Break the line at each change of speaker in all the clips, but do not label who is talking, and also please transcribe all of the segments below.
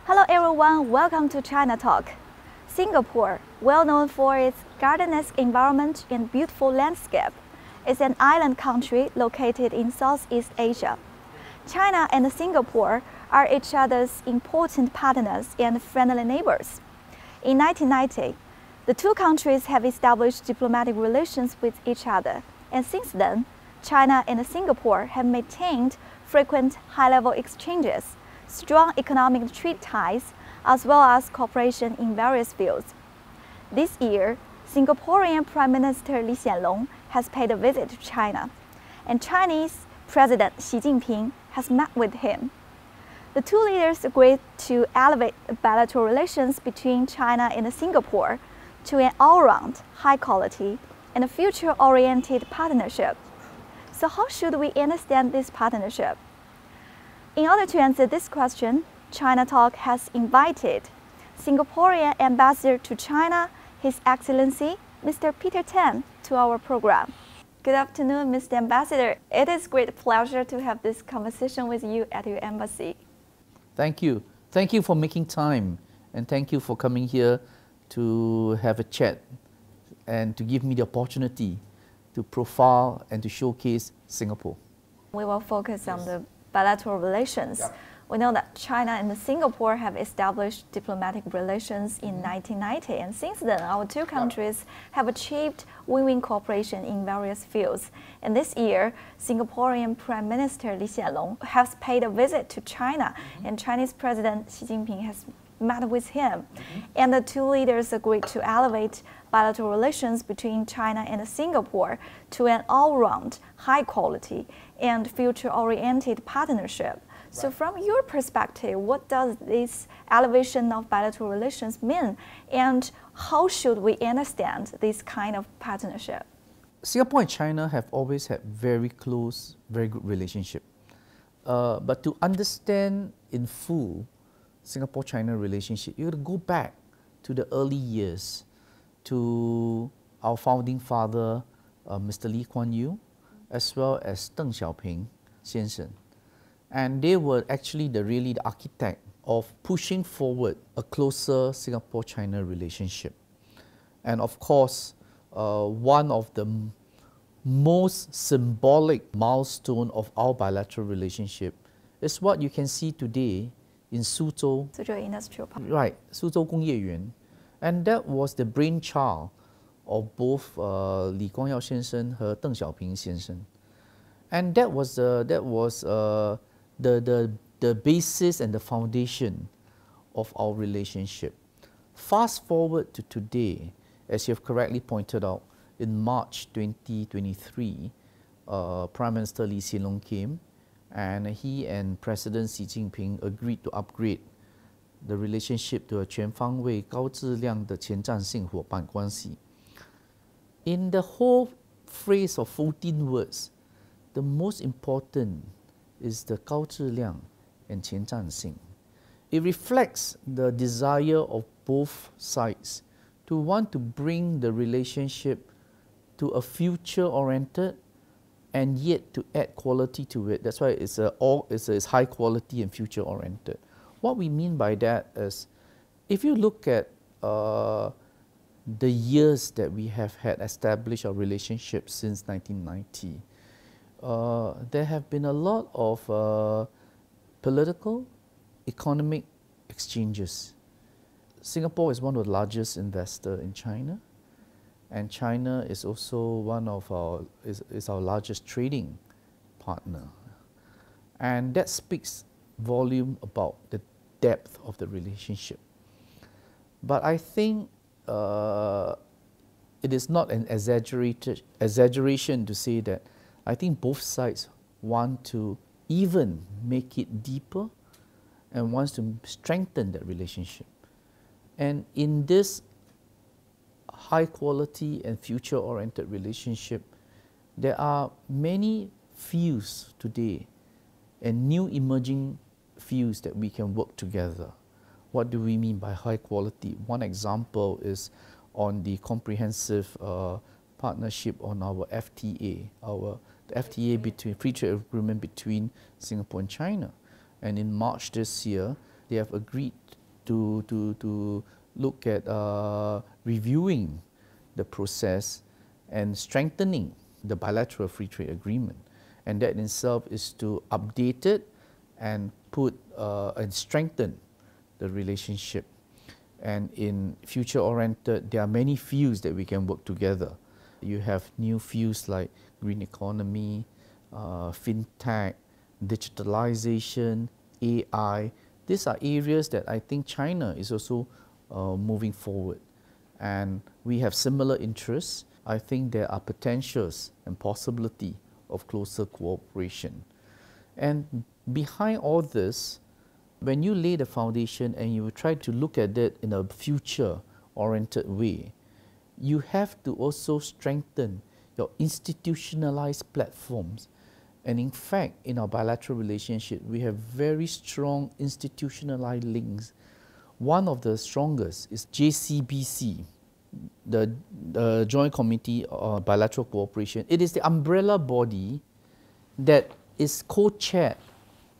Hello everyone, welcome to China Talk. Singapore, well known for its garden-esque environment and beautiful landscape, is an island country located in Southeast Asia. China and Singapore are each other's important partners and friendly neighbors. In 1990, the two countries have established diplomatic relations with each other, and since then, China and Singapore have maintained frequent high-level exchanges, strong economic trade ties, as well as cooperation in various fields. This year, Singaporean Prime Minister Li显has paid a visit to China, and Chinese President Xi Jinping has met with him. The two leaders agreed to elevate bilateral relations between China and Singapore to an all-round, high-quality, and future-oriented partnership. So how should we understand this partnership? In order to answer this question, China Talk has invited Singaporean Ambassador to China, His Excellency, Mr. Peter Tan, to our program. Good afternoon, Mr. Ambassador. It is a great pleasure to have this conversation with you at your embassy.
Thank you. Thank you for making time, and thank you for coming here to have a chat and to give me the opportunity to profile and to showcase Singapore.
We will focus on the bilateral relations. We know that China and Singapore have established diplomatic relations in 1990, and since then, our two countries have achieved win-win cooperation in various fields. And this year, Singaporean Prime Minister Li显has paid a visit to China, and Chinese President Xi Jinping has met with him. And the two leaders agreed to elevate bilateral relations between China and Singapore to an all-round, high-quality, and future-oriented partnership. So from your perspective, what does this elevation of bilateral relations mean, and how should we understand this kind of partnership?
Singapore and China have always had very close, very good relationship. But to understand in full Singapore-China relationship, you have to go back to the early years, to our founding father, Mr. Lee Kuan Yew, as well as Deng Xiaoping 先生. And they were actually the architect of pushing forward a closer Singapore-China relationship. And of course, one of the most symbolic milestone of our bilateral relationship is what you can see today in Suzhou.
Suzhou Industrial Park.
Right, Suzhou 工业园. And that was the brainchild of both Li Guangyao 先生和邓小平先生. And that was the basis and the foundation of our relationship. Fast forward to today, as you have correctly pointed out, in March 2023, Prime Minister Li显came, and he and President Xi Jinping agreed to upgrade the relationship to a 全方位高质量的前瞻性伙伴关系. In the whole phrase of 14 words, the most important is the 高质量 and 前瞻性. It reflects the desire of both sides to want to bring the relationship to a future-oriented and yet to add quality to it. That's why it's high quality and future-oriented. What we mean by that is, if you look at the years that we have had established our relationship since 1990, there have been a lot of political, economic exchanges. Singapore is one of the largest investors in China, and China is also one of our largest trading partner, and that speaks volume about the depth of the relationship. But I think it is not an exaggeration to say that I think both sides want to even make it deeper and wants to strengthen that relationship. And in this high quality and future-oriented relationship, there are many fields today and new emerging fields that we can work together. What do we mean by high quality? One example is on the comprehensive partnership on our FTA, the FTA between free trade agreement between Singapore and China. And in March this year, they have agreed to look at reviewing the process and strengthening the bilateral free trade agreement. And that in itself is to update it and and strengthen the relationship. And in future-oriented, there are many fields that we can work together. You have new fields like green economy, fintech, digitalization, AI. These are areas that I think China is also moving forward. And we have similar interests. I think there are potentials and possibility of closer cooperation. And behind all this, when you lay the foundation and you try to look at it in a future-oriented way, you have to also strengthen your institutionalized platforms. And in fact, in our bilateral relationship, we have very strong institutionalized links. One of the strongest is JCBC, the Joint Committee on Bilateral Cooperation. It is the umbrella body that is co-chaired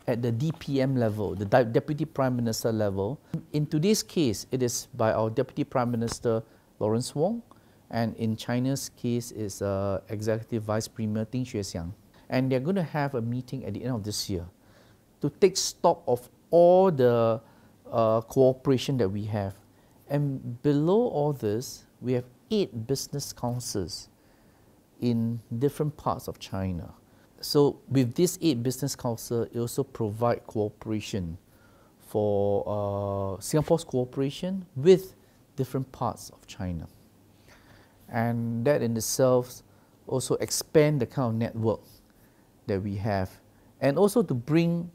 at the DPM level, the Deputy Prime Minister level. In today's case, it is by our Deputy Prime Minister Lawrence Wong, and in China's case is Executive Vice Premier Ding Xuexiang. And they're going to have a meeting at the end of this year to take stock of all the cooperation that we have. And below all this, we have 8 business councils in different parts of China. So with these 8 business councils, it also provide cooperation for Singapore's cooperation with different parts of China. And that in itself also expand the kind of network that we have, and also to bring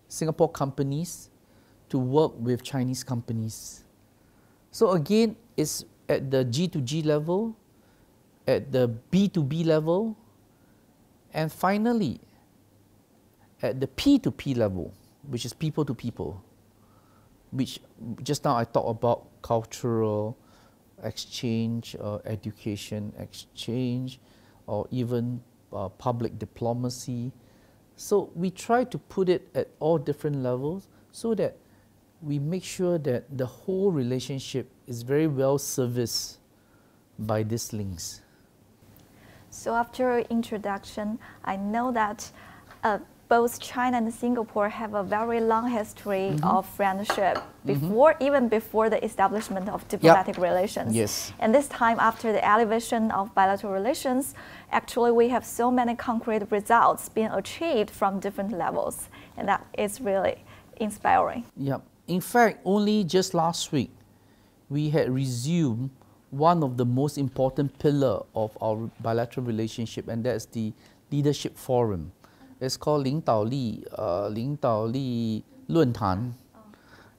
Singapore companies to work with Chinese companies. So again, it's at the G2G level, at the B2B level, and finally at the P2P level, which is people to people, which just now I talked about cultural exchange, education exchange, or even public diplomacy. So we try to put it at all different levels so that we make sure that the whole relationship is very well serviced by these links.
So after your introduction, I know that both China and Singapore have a very long history of friendship even before the establishment of diplomatic relations.
Yes.
And this time, after the elevation of bilateral relations, actually we have so many concrete results being achieved from different levels, and that is really inspiring.
Yeah. In fact, only just last week, we had resumed one of the most important pillars of our bilateral relationship, and that's the Leadership Forum. It's called 领导力论坛,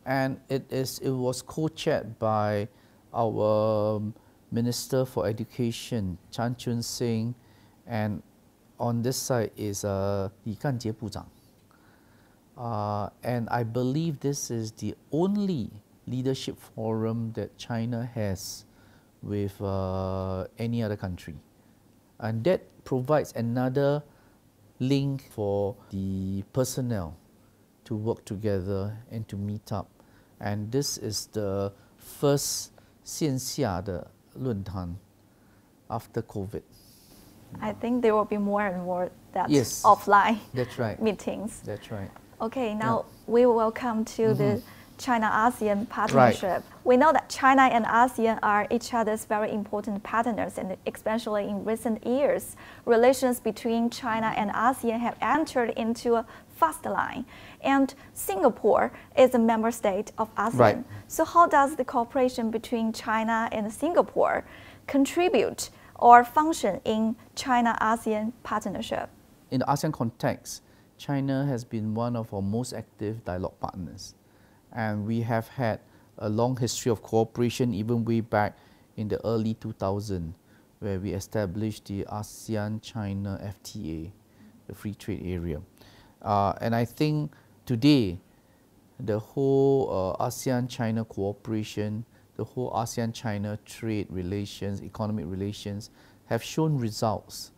and it was co-chaired by our Minister for Education, Chan Chun Sing, and on this side is Li Ganjie 部长. And I believe this is the only leadership forum that China has with any other country. And that provides another link for the personnel to work together and to meet up. And this is the first 线下的论坛 after COVID.
I think there will be more and more
Yes.
offline
That's right.
meetings.
That's right.
Okay, now we will come to the China-ASEAN partnership. We know that China and ASEAN are each other's very important partners, and especially in recent years, relations between China and ASEAN have entered into a fast line. And Singapore is a member state of ASEAN.
Right.
So how does the cooperation between China and Singapore contribute or function in China-ASEAN partnership?
In the ASEAN context, China has been one of our most active dialogue partners. And we have had a long history of cooperation even way back in the early 2000s, where we established the ASEAN-China FTA, the free trade area. And I think today, the whole ASEAN-China cooperation, the whole ASEAN-China trade relations, economic relations have shown results.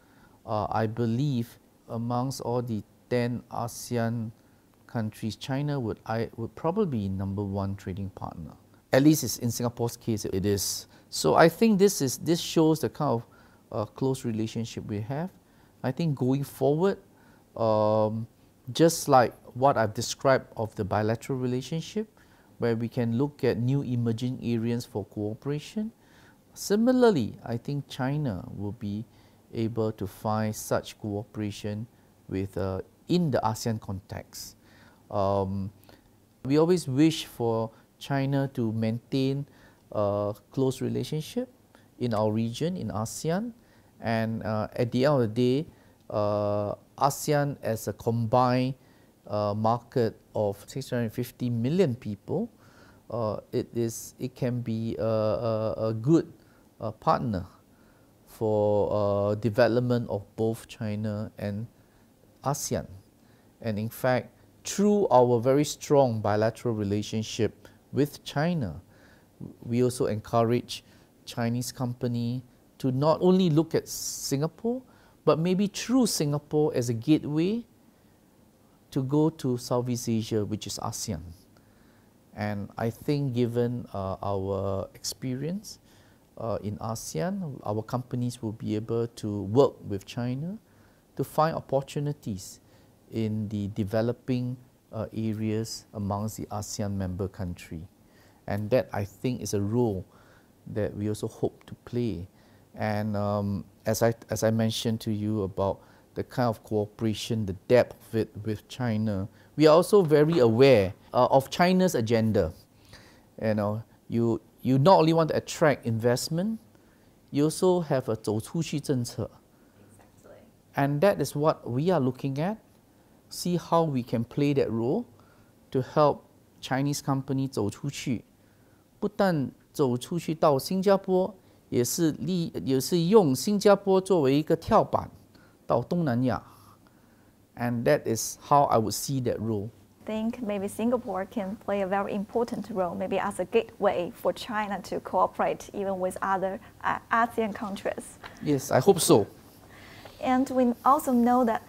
I believe amongst all the 10 ASEAN countries, China would probably be #1 trading partner. At least in Singapore's case, it is. So I think this shows the kind of close relationship we have. I think going forward, just like what I've described of the bilateral relationship, where we can look at new emerging areas for cooperation, similarly, I think China will be able to find such cooperation with in the ASEAN context. We always wish for China to maintain a close relationship in our region, in ASEAN, and at the end of the day, ASEAN as a combined market of 650 million people, it can be a good partner for development of both China and ASEAN. And in fact, through our very strong bilateral relationship with China, we also encourage Chinese company to not only look at Singapore, but maybe through Singapore as a gateway to go to Southeast Asia, which is ASEAN. And I think given our experience in ASEAN, our companies will be able to work with China to find opportunities in the developing areas amongst the ASEAN member country. And that, I think, is a role that we also hope to play. And as I mentioned to you about the kind of cooperation, the depth of it with China, we are also very aware of China's agenda. You know, you not only want to attract investment, you also have a 走出去政策.
Exactly.
And that is what we are looking at. See how we can play that role to help Chinese company 走出去，不但走出去到新加坡，也是用新加坡作为一个跳板到东南亚。And that is how I would see that role.
I think maybe Singapore can play a very important role, maybe as a gateway for China to cooperate even with other ASEAN countries.
Yes, I hope so.
And we also know that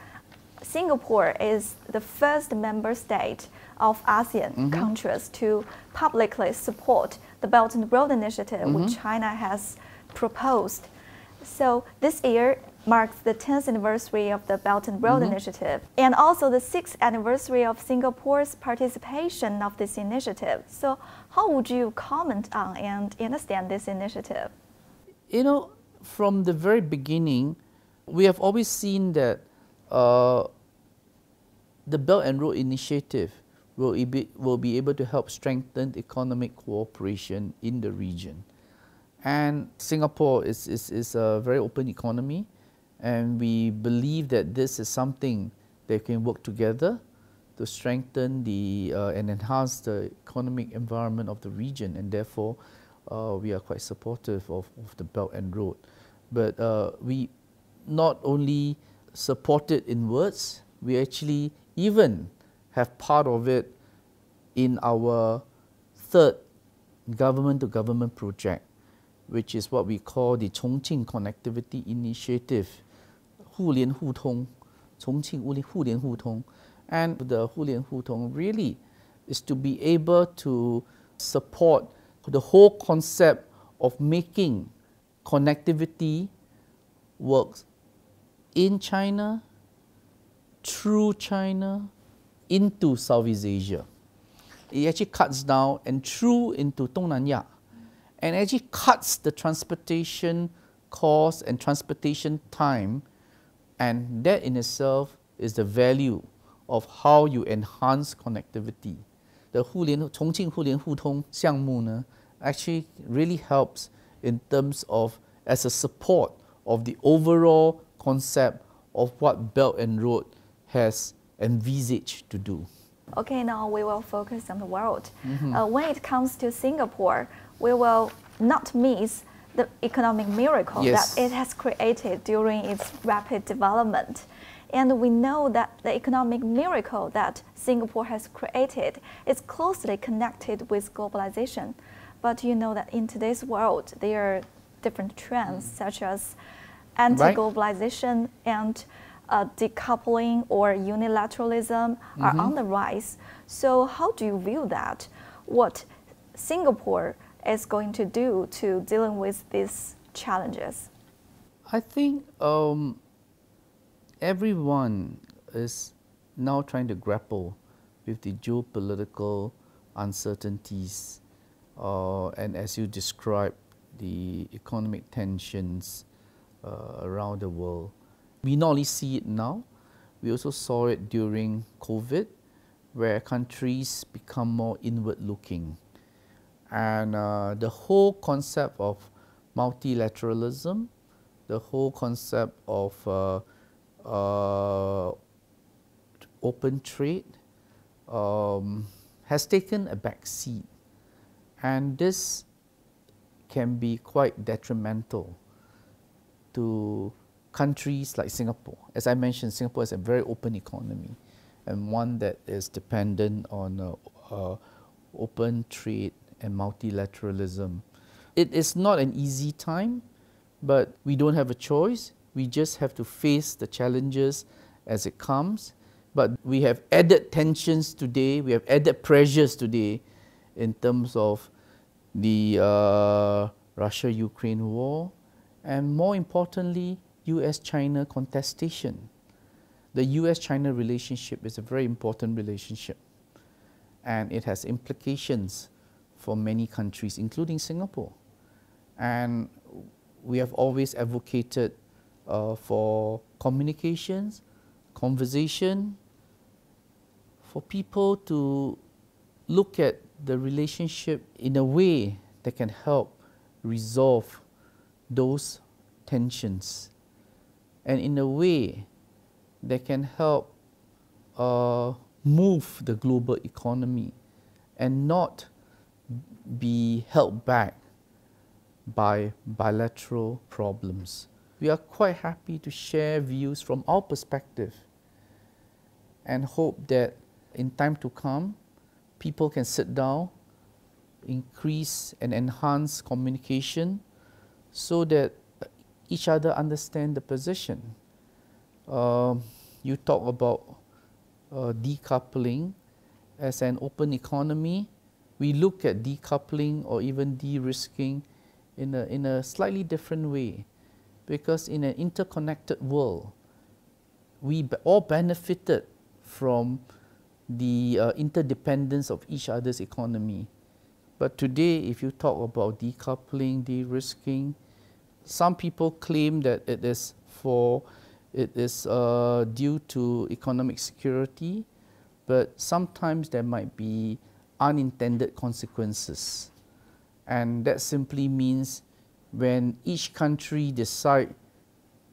Singapore is the first member state of ASEAN countries to publicly support the Belt and Road Initiative, which China has proposed. So this year marks the 10th anniversary of the Belt and Road Initiative, and also the 6th anniversary of Singapore's participation of this initiative. So how would you comment on and understand this initiative?
You know, from the very beginning, we have always seen that the Belt and Road Initiative will be able to help strengthen economic cooperation in the region. And Singapore is a very open economy, and we believe that this is something that can work together to strengthen and enhance the economic environment of the region, and therefore we are quite supportive of the Belt and Road. But we not only support it in words, we actually even have part of it in our third government-to-government project, which is what we call the Chongqing Connectivity Initiative, 互联互通, Chongqing 互联互通. And the 互联互通 really is to be able to support the whole concept of making connectivity work in China, through China, into Southeast Asia. It actually cuts down and through into 东南亚, and actually cuts the transportation cost and transportation time, and that in itself is the value of how you enhance connectivity. The 重庆互联互通项目呢 actually really helps in terms of as a support of the overall concept of what Belt and Road has envisaged to do.
Okay, now we will focus on the world. When it comes to Singapore, we will not miss the economic miracle that it has created during its rapid development. And we know that the economic miracle that Singapore has created is closely connected with globalization. But you know that in today's world, there are different trends such as anti-globalization and decoupling or unilateralism are on the rise. So how do you view that? What Singapore is going to do to dealing with these challenges?
I think everyone is now trying to grapple with the geopolitical uncertainties and, as you described, the economic tensions around the world. We not only see it now, we also saw it during COVID, where countries become more inward-looking. And the whole concept of multilateralism, the whole concept of open trade has taken a back seat. And this can be quite detrimental to countries like Singapore. As I mentioned, Singapore is a very open economy and one that is dependent on open trade and multilateralism. It is not an easy time, but we don't have a choice. We just have to face the challenges as it comes. But we have added tensions today, we have added pressures today in terms of the Russia-Ukraine war, and more importantly, US-China contestation. The US-China relationship is a very important relationship, and it has implications for many countries, including Singapore. And we have always advocated for communications, conversation, for people to look at the relationship in a way that can help resolve those tensions, and in a way that can help move the global economy and not be held back by bilateral problems. We are quite happy to share views from our perspective and hope that in time to come, people can sit down, increase and enhance communication so that each other understand the position. You talk about decoupling. As an open economy, we look at decoupling or even de-risking in a slightly different way, because in an interconnected world, we all benefited from the interdependence of each other's economy. But today, if you talk about decoupling, de-risking, some people claim that it is due to economic security, but sometimes there might be unintended consequences. And that simply means when each country decide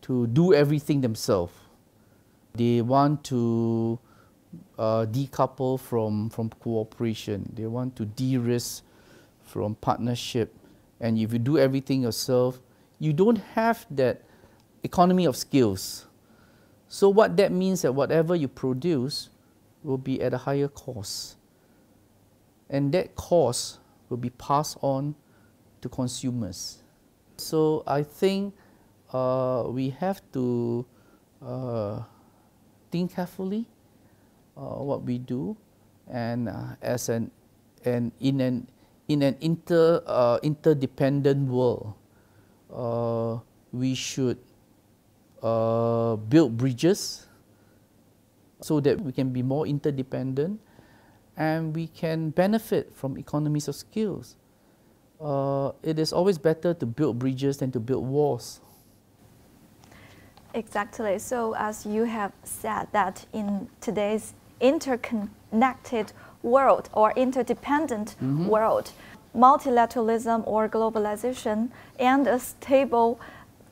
to do everything themselves, they want to decouple from cooperation, they want to de-risk from partnership, and if you do everything yourself, you don't have that economy of skills. So what that means that whatever you produce will be at a higher cost, and that cost will be passed on to consumers. So I think we have to think carefully what we do, and in an interdependent world, we should build bridges so that we can be more interdependent and we can benefit from economies of skills. It is always better to build bridges than to build walls.
Exactly. So as you have said that in today's interconnected world or interdependent world, multilateralism or globalization and a stable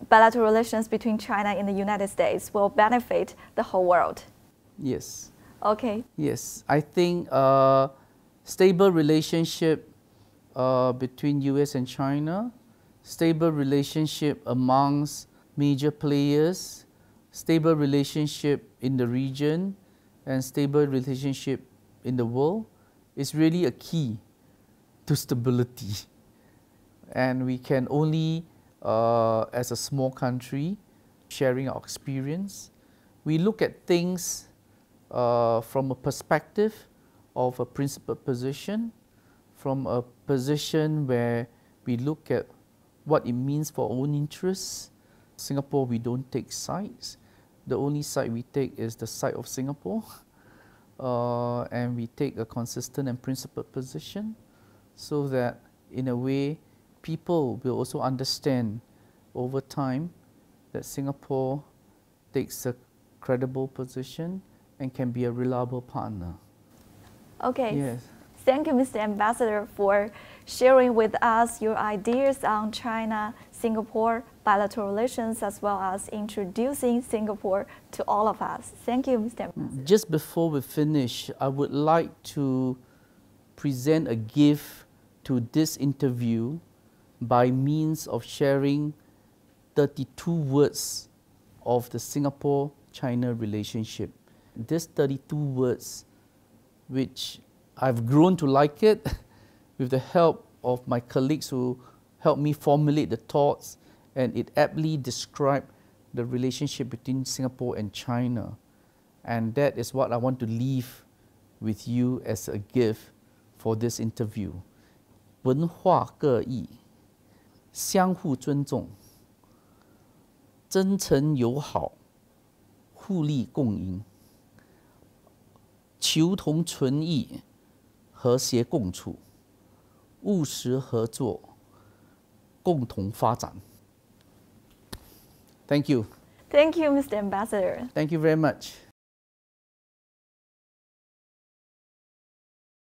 bilateral relations between China and the United States will benefit the whole world.
Yes.
Okay.
Yes, I think stable relationship between US and China, stable relationship amongst major players, stable relationship in the region, and stable relationship in the world is really a key to stability. And we can only, as a small country, sharing our experience, we look at things from a perspective of a principled position, from a position where we look at what it means for our own interests. Singapore, we don't take sides. The only side we take is the side of Singapore. And we take a consistent and principled position so that, in a way, people will also understand over time that Singapore takes a credible position and can be a reliable partner.
Okay.
Yes.
Thank you, Mr. Ambassador, for sharing with us your ideas on China-Singapore bilateral relations, as well as introducing Singapore to all of us. Thank you, Mr. Ambassador.
Just before we finish, I would like to present a gift to this interview by means of sharing 32 words of the Singapore-China relationship. These 32 words, which I've grown to like it with the help of my colleagues who helped me formulate the thoughts, and it aptly described the relationship between Singapore and China. And that is what I want to leave with you as a gift for this interview. 文化各异，相互尊重，真诚友好，互利共赢，求同存异，和谐共处，务实合作，共同发展。Thank you.
Thank you, Mr. Ambassador.
Thank you very much.